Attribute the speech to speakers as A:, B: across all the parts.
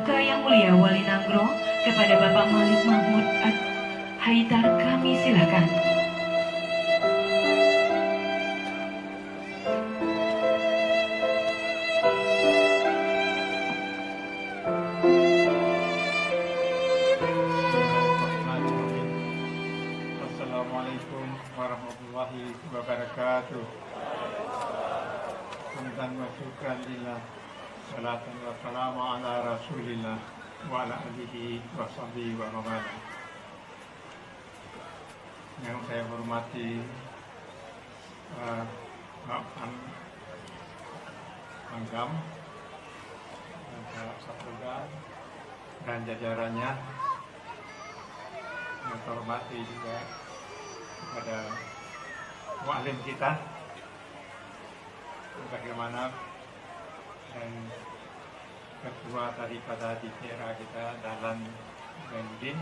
A: Maka Yang Mulia Wali Nanggro kepada Bapak Malik Mahmud Haidar kami silakan.
B: Assalamualaikum warahmatullahi wabarakatuh. Hamdan wa syukran lillah, salatan wa salamu ala rasulillah wa ala alihi wa sahbihi wa mawala. Yang saya hormati Pak Pangdam dan Pak Kapolda dan jajarannya. Yang saya hormati juga kepada mu'alim kita, bagaimana dan ketua daripada DPRA kita Dahlan Zainuddin.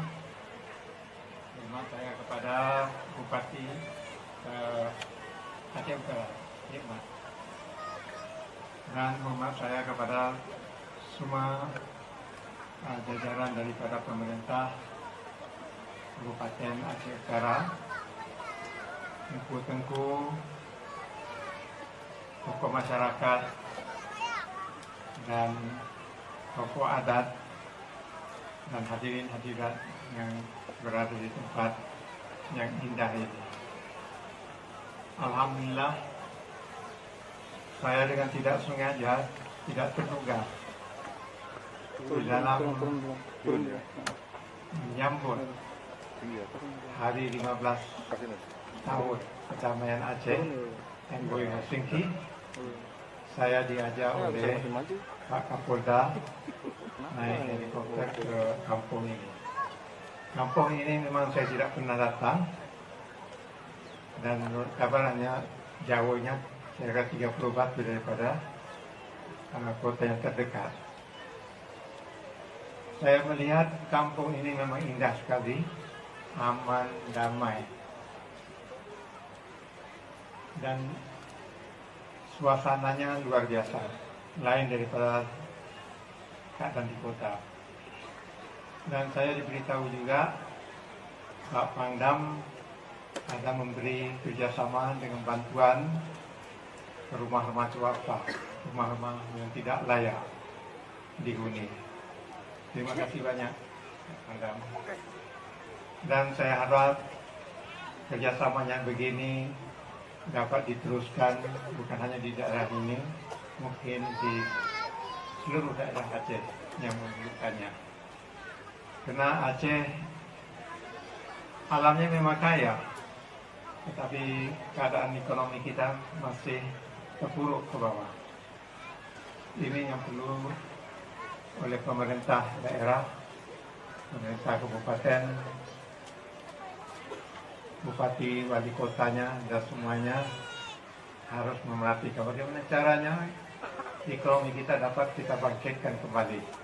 B: Hormat saya kepada Bupati Aceh Utara Hikmat, dan hormat saya kepada semua jajaran daripada pemerintah Kabupaten Aceh Utara, tengku-tengku, tokoh masyarakat, dan tokoh adat, dan hadirin hadirat yang berada di tempat yang indah ini. Alhamdulillah, saya dengan tidak sengaja, tidak terduga, di dalam menyambut hari 15 tahun perdamaian Aceh MOU Helsinki, saya diajak oleh Pak Kapolda naik helikopter ke kampung ini. Kampung ini memang saya tidak pernah datang, dan menurut kabarnya jauhnya kira 30 batu daripada kota yang terdekat. Saya melihat kampung ini memang indah sekali, aman, damai, dan suasananya luar biasa, lain daripada keadaan di kota. Dan saya diberitahu juga Pak Pangdam ada memberi kerjasama dengan bantuan rumah-rumah swasta, rumah-rumah yang tidak layak dihuni. Terima kasih banyak Pak Pangdam. Dan saya harap kerjasamanya begini dapat diteruskan bukan hanya di daerah ini, mungkin di seluruh daerah Aceh yang membutuhkannya. Karena Aceh alamnya memang kaya, tetapi keadaan ekonomi kita masih terpuruk ke bawah. Ini yang perlu oleh pemerintah daerah, pemerintah kabupaten, bupati, wali kotanya, dan semuanya harus memerhatikan bagaimana caranya ekonomi kita dapat kita bangkitkan kembali.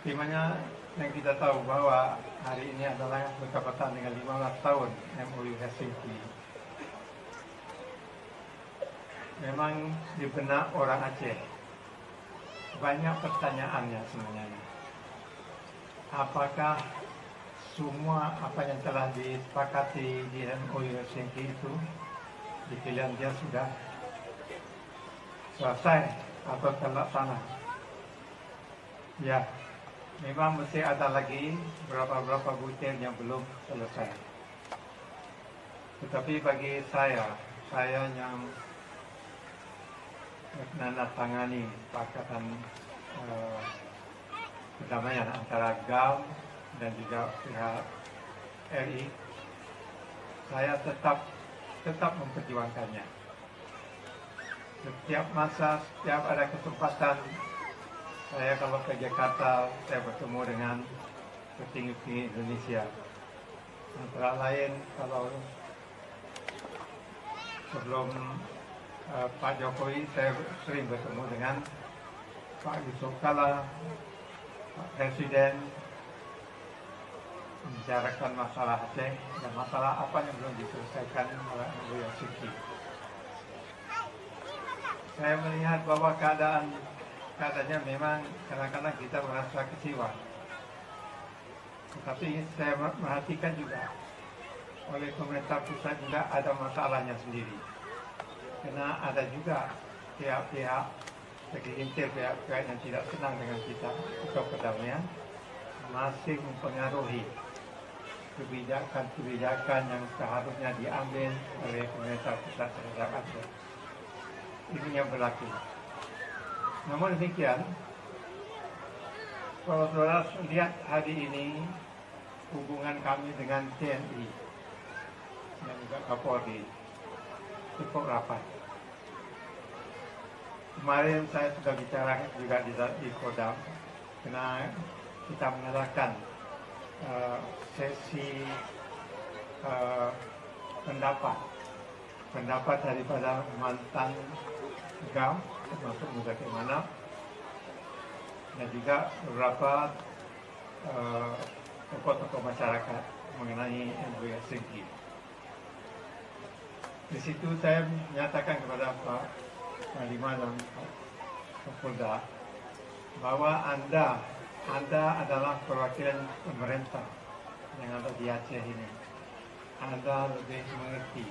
B: Sepertinya yang kita tahu bahwa hari ini adalah bertepatan dengan 15 tahun MOU Helsinki. Memang di benak orang Aceh banyak pertanyaannya sebenarnya. Apakah semua apa yang telah disepakati di MOU Helsinki itu di pilihan dia sudah selesai atau terlaksana? Ya, memang mesti ada lagi beberapa butir yang belum selesai. Tetapi bagi saya yang menandatangani kesepakatan perdamaian antara GAM dan juga pihak RI, saya tetap memperjuangkannya. Setiap masa, setiap ada kesempatan, saya kalau ke Jakarta, saya bertemu dengan petinggi-petinggi Indonesia. Antara lain, kalau sebelum Pak Jokowi, saya sering bertemu dengan Pak Yusuf Kala, Pak Presiden, membicarakan masalah Aceh dan masalah apa yang belum diselesaikan oleh MOU Helsinki. saya melihat bahwa keadaannya memang kadang-kadang kita merasa kecewa. Tetapi saya perhatikan juga oleh pemerintah pusat juga ada masalahnya sendiri. Karena ada juga pihak-pihak segelintir pihak-pihak yang tidak senang dengan kita atau perdamaian masih mempengaruhi kebijakan-kebijakan yang seharusnya diambil oleh pemerintah pusat terhadap Aceh. Ini yang berlaku. Namun demikian, kalau saudara lihat hari ini hubungan kami dengan TNI dan juga Kapolri cukup rapat. Kemarin saya sudah bicara juga di Kodam, karena kita mengadakan sesi pendapat daripada mantan GAM, termasuk Muzakir Manap, dan juga beberapa tokoh-tokoh masyarakat mengenai MOU Sengki. Di situ saya menyatakan kepada Pak Panglima dan Pak Kapolda bahwa Anda adalah perwakilan pemerintah yang ada di Aceh ini. Anda lebih mengerti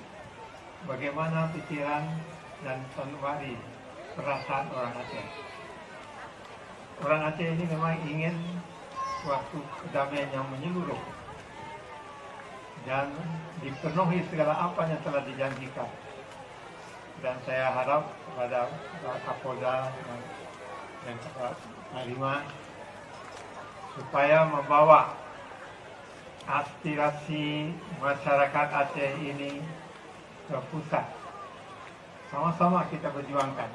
B: bagaimana pikiran dan sanubari perasaan orang Aceh. Orang Aceh ini memang ingin suatu kedamaian yang menyeluruh dan dipenuhi segala apa yang telah dijanjikan. Dan saya harap kepada Pak Kapolda dan Pak Panglima supaya membawa aspirasi masyarakat Aceh ini ke pusat. Sama-sama kita berjuangkan.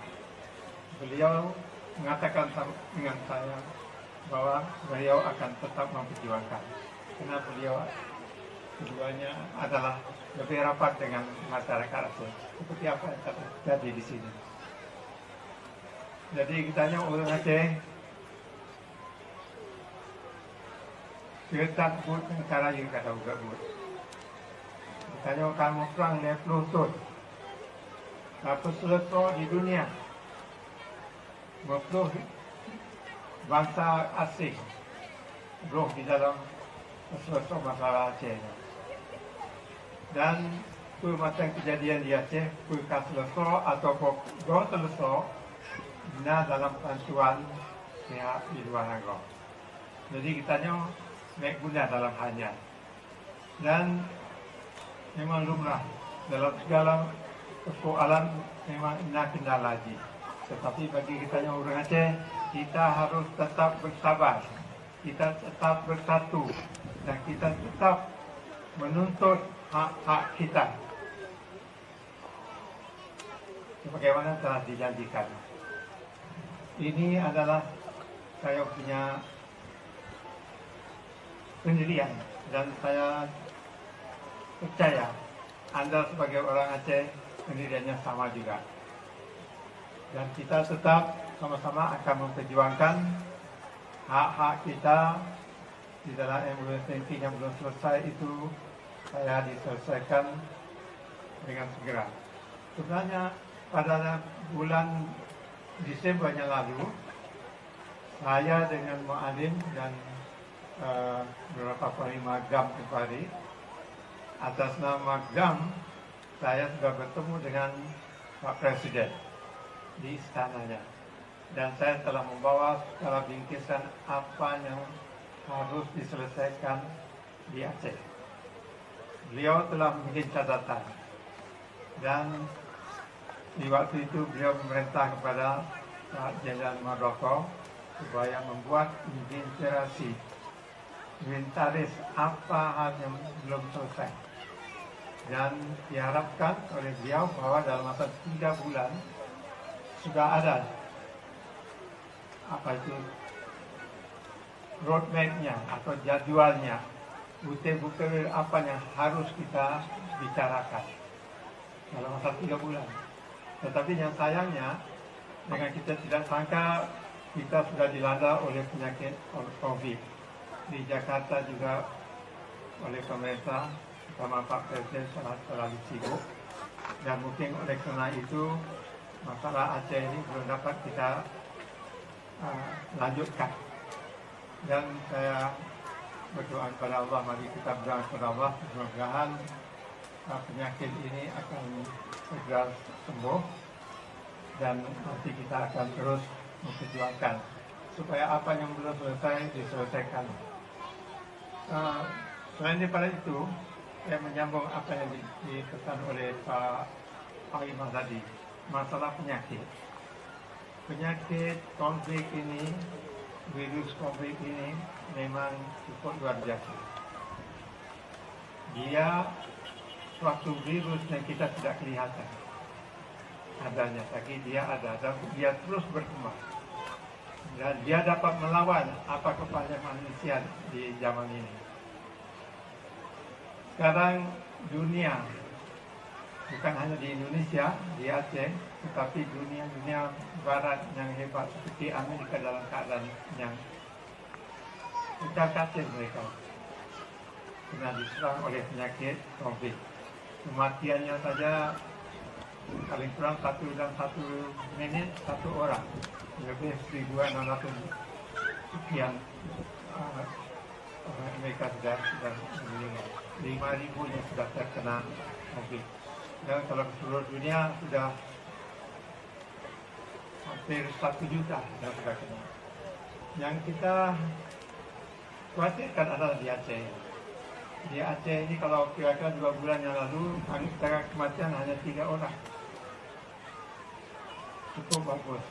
B: Beliau mengatakan dengan saya bahwa beliau akan tetap memperjuangkan. Karena beliau keduanya adalah lebih rapat dengan masyarakat Aceh. Seperti apa yang terjadi di sini. Jadi kitanya orang Aceh Ketat but cara yang kata ugat but. Kitanya kamu perang lepluh tut. Apa selesai di dunia. Mepluh bangsa asing. Roh di dalam selesai masalah Aceh. Dan macam kejadian di Aceh, kas selesai atau go selesai bina dalam bantuan pihak di luar negara. Jadi kitanya naik guna dalam hanya. Dan memang lumrah dalam segala persoalan memang nak kendala lagi. Tetapi bagi kita yang orang Aceh, kita harus tetap bersabar, kita tetap bersatu, dan kita tetap menuntut hak-hak kita. Sebagaimana telah dijanjikan. Ini adalah saya punya pendirian dan saya percaya Anda sebagai orang Aceh pendiriannya sama juga. Dan kita tetap sama-sama akan memperjuangkan hak-hak kita di dalam MOU Sengki yang belum selesai itu saya diselesaikan dengan segera. Sebenarnya pada bulan Desember yang lalu saya dengan Mu'alim dan beberapa panglima GAM kembali atas nama GAM saya sudah bertemu dengan Pak Presiden di istananya dan saya telah membawa secara bingkisan apa yang harus diselesaikan di Aceh. Beliau telah membuat catatan dan di waktu itu beliau memerintah kepada Pak Jenderal Muldoko supaya membuat inventaris apa hal yang belum selesai dan diharapkan oleh beliau bahwa dalam masa 3 bulan sudah ada apa itu roadmap-nya atau jadwalnya, butir-butir apa yang harus kita bicarakan dalam masa 3 bulan. Tetapi yang sayangnya dengan kita tidak sangka kita sudah dilanda oleh penyakit COVID. Di Jakarta juga oleh pemerintah sama Pak Presiden terlalu sibuk dan mungkin oleh karena itu masalah Aceh ini belum dapat kita lanjutkan. Dan saya berdoa kepada Allah, mari kita berdoa kepada Allah, mudah-mudahan penyakit ini akan segera sembuh dan nanti kita akan terus memperjuangkan supaya apa yang belum selesai diselesaikan. Selain daripada itu, saya menyambung apa yang dikatakan oleh Pak Imam tadi, masalah penyakit. Penyakit konflik ini, virus konflik ini memang cukup luar biasa. Dia suatu virus yang kita tidak kelihatan adanya, tapi dia ada dan dia terus berkembang. Dan dia dapat melawan apa kepada manusia di zaman ini. Sekarang dunia, bukan hanya di Indonesia, di Aceh, tetapi dunia barat yang hebat seperti Amerika dalam keadaan yang kecil mereka kena diserang oleh penyakit COVID. Kematiannya saja paling kurang dalam 1 minit 1 orang, lebih 1.600 sekian orang Amerika sudah meninggal, 5.000 yang sudah terkena COVID. Dan kalau ke seluruh dunia sudah hampir 1 juta yang sudah kena. Yang kita khawatirkan adalah di Aceh. Di Aceh ini kalau kira-kira 2 bulan yang lalu angka kematian hanya 3 orang. Cukup bagus.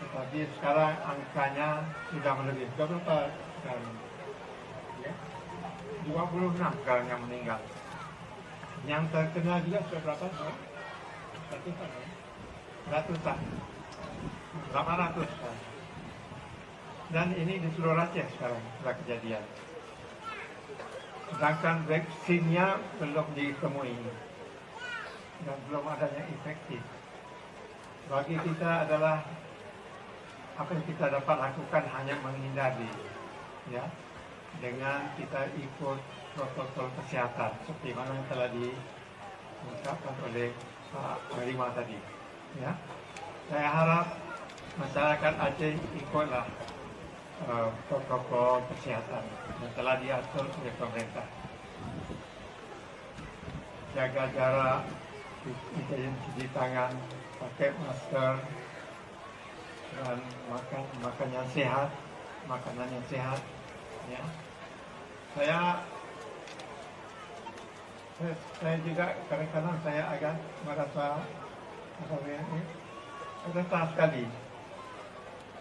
B: Tetapi sekarang angkanya sudah melebihi. Berapa sekarang? Ya? 26 sekarang yang meninggal. Yang terkena juga berapa? Ratusan. 800. Dan ini di seluruh Aceh sekarang sudah kejadian. Sedangkan vaksinnya belum ditemui dan belum ada yang efektif. Bagi kita adalah apa yang kita dapat lakukan hanya menghindari, ya, dengan kita ikut protokol kesehatan seperti mana yang telah diungkapkan oleh Pak Rima tadi. Ya, saya harap masyarakat Aceh ikutlah protokol kesehatan yang telah diatur oleh pemerintah. Jaga jarak, cuci tangan, pakai masker, dan makan yang sehat, makanan yang sehat. Ya. Saya juga kadang-kadang saya agak merasa resah sekali.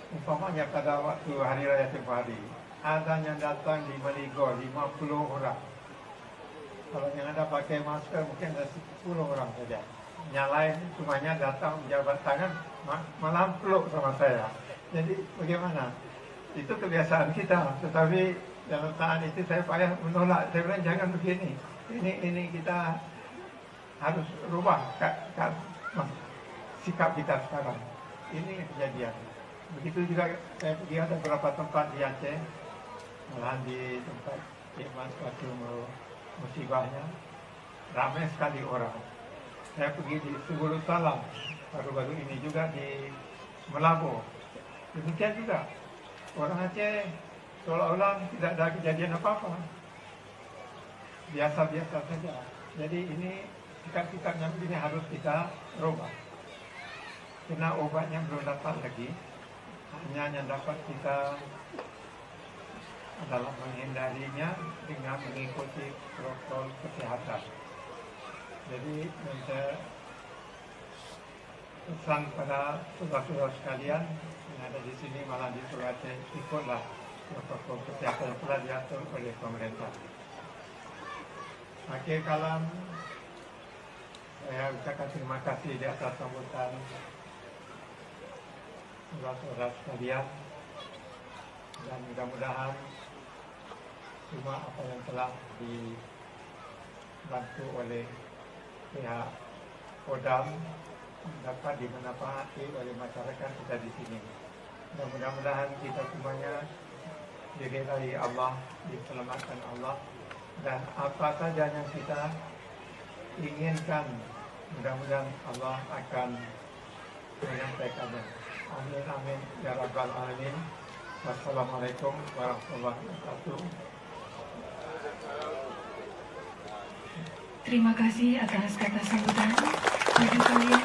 B: Umpamanya pada waktu Hari Raya Tempoh Hari, ada yang datang di Maligo 50 orang. Kalau yang ada pakai masker mungkin ada 10 orang saja. Yang lain semuanya datang menjabat tangan, malah peluk sama saya. Jadi bagaimana? Itu kebiasaan kita. Tetapi dalam saat itu saya payah menolak. Saya bilang jangan begini. Ini kita harus rubah sikap kita sekarang. Ini kejadian. Begitu juga saya pergi ada beberapa tempat di Aceh, malahan di tempat Ikhwan waktu musibahnya, ramai sekali orang. Saya pergi di Subulus Salam, baru-baru ini juga di Melabo. Demikian juga, orang Aceh seolah-olah tidak ada kejadian apa-apa. Biasa-biasa saja. Jadi ini sikap-sikap yang begini harus kita rubah. Karena obatnya belum dapat lagi. Hanya yang dapat kita adalah menghindarinya dengan mengikuti protokol kesehatan. Jadi saya pesan pada saudara-saudara sekalian yang ada di sini malah di Aceh, ikutlah protokol kesehatan yang telah diatur oleh pemerintah. Akhir kalam, saya ucapkan terima kasih di atas sambutan saudara-saudara sekalian, dan mudah-mudahan semua apa yang telah dibantu oleh pihak Kodam dapat dimanfaati oleh masyarakat kita di sini. Dan mudah-mudahan kita semuanya diridai Allah, diselamatkan Allah, dan apa saja yang kita inginkan, mudah-mudahan Allah akan menyampaikannya. Amin amin ya rabbal alamin. Wassalamualaikum warahmatullahi wabarakatuh.
A: Terima kasih atas kata sambutan bagi kalian